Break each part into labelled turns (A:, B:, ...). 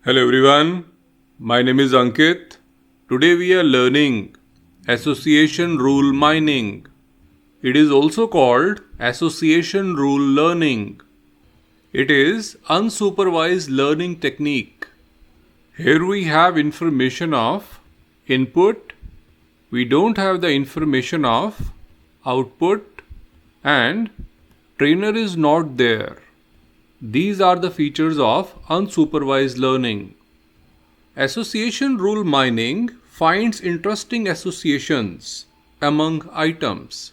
A: Hello everyone, my name is Ankit. Today we are learning association rule mining. It is also called association rule learning. It is unsupervised learning technique. Here we have information of input. We don't have the information of output and trainer is not there. These are the features of unsupervised learning. Association rule mining finds interesting associations among items.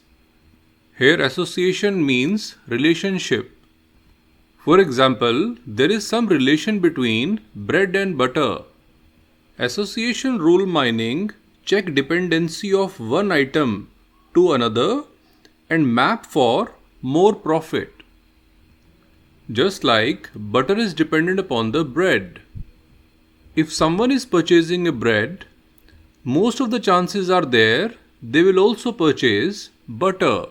A: Here association means relationship. For example, there is some relation between bread and butter. Association rule mining check dependency of one item to another and map for more profit. Just like butter is dependent upon the bread. If someone is purchasing a bread, most of the chances are there they will also purchase butter.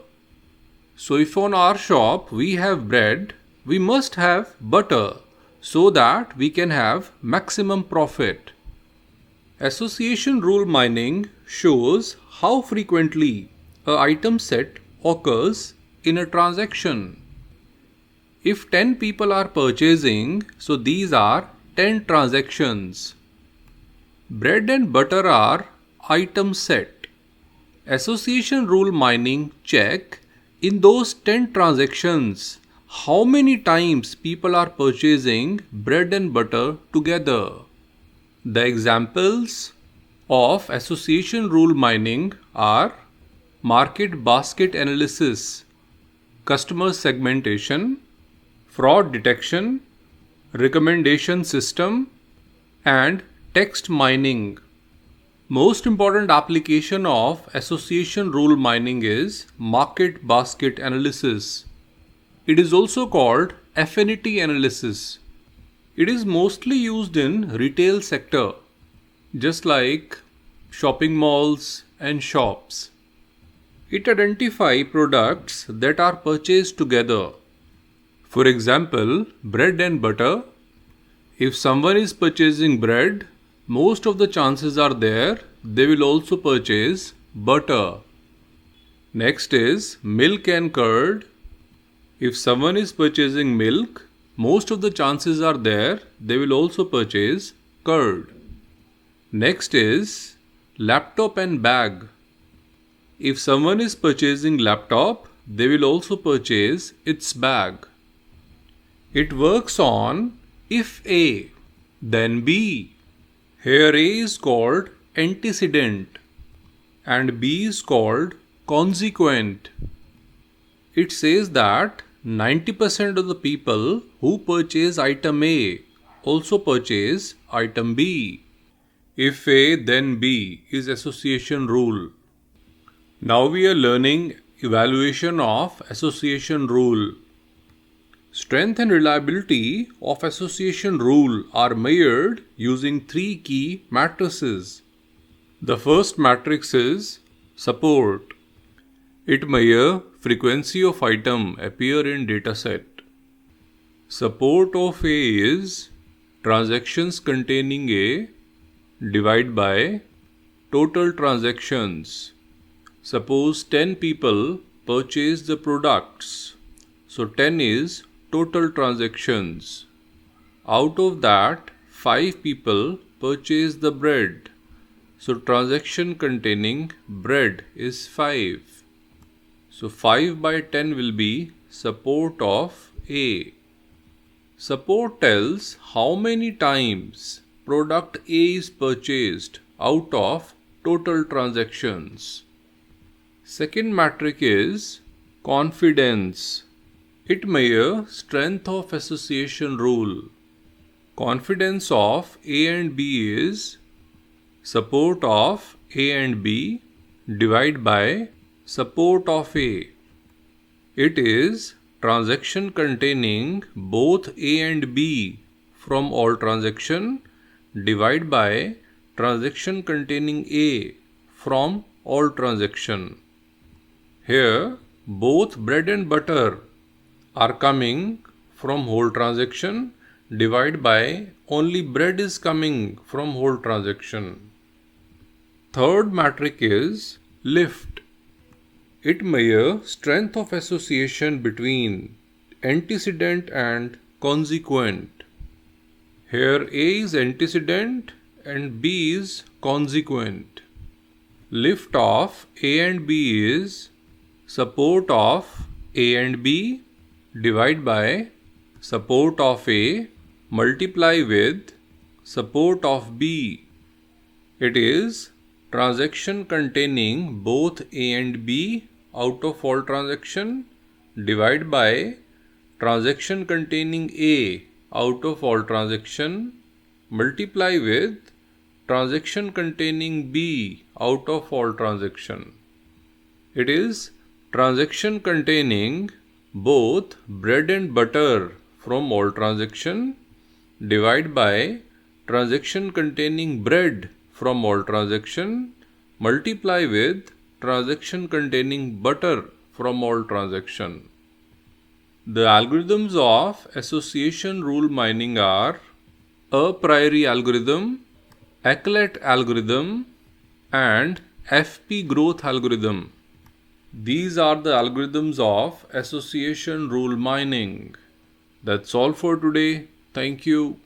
A: So if on our shop we have bread, we must have butter so that we can have maximum profit. Association rule mining shows how frequently an item set occurs in a transaction. If 10 people are purchasing, so these are 10 transactions. Bread and butter are item set. Association rule mining check in those 10 transactions how many times people are purchasing bread and butter together. The examples of association rule mining are market basket analysis, customer segmentation, fraud detection, recommendation system, and text mining. Most important application of association rule mining is market basket analysis. It is also called affinity analysis. It is mostly used in retail sector, just like shopping malls and shops. It identifies products that are purchased together. For example, bread and butter. If someone is purchasing bread, most of the chances are there they will also purchase butter. Next is milk and curd. If someone is purchasing milk, most of the chances are there they will also purchase curd. Next is laptop and bag. If someone is purchasing laptop, they will also purchase its bag. It works on if A, then B. Here A is called antecedent and B is called consequent. It says that 90% of the people who purchase item A also purchase item B. If A, then B is association rule. Now we are learning evaluation of association rule. Strength and reliability of association rule are measured using three key matrices. The first matrix is support. It measures frequency of item appear in dataset. Support of A is transactions containing A divided by total transactions. Suppose 10 people purchase the products. So 10 is total transactions. Out of that, 5 people purchase the bread. So transaction containing bread is 5. So 5 by 10 will be support of A. Support tells how many times product A is purchased out of total transactions. Second metric is confidence. It measures strength of association rule. Confidence of A and B is support of A and B divided by support of A. It is transaction containing both A and B from all transaction divided by transaction containing A from all transaction. Here both bread and butter are coming from whole transaction divided by only bread is coming from whole transaction. Third metric is lift. It measures strength of association between antecedent and consequent. Here A is antecedent and B is consequent. Lift of A and B is support of A and B divided by support of A multiply with support of B. It is transaction containing both A and B out of all transaction divided by transaction containing A out of all transaction multiply with transaction containing B out of all transaction. It is transaction containing both bread and butter from all transaction divided by transaction containing bread from all transaction multiply with transaction containing butter from all transaction. The algorithms of association rule mining are a priori algorithm, Ankit algorithm and FP growth algorithm. These are the algorithms of association rule mining. That's all for today. Thank you.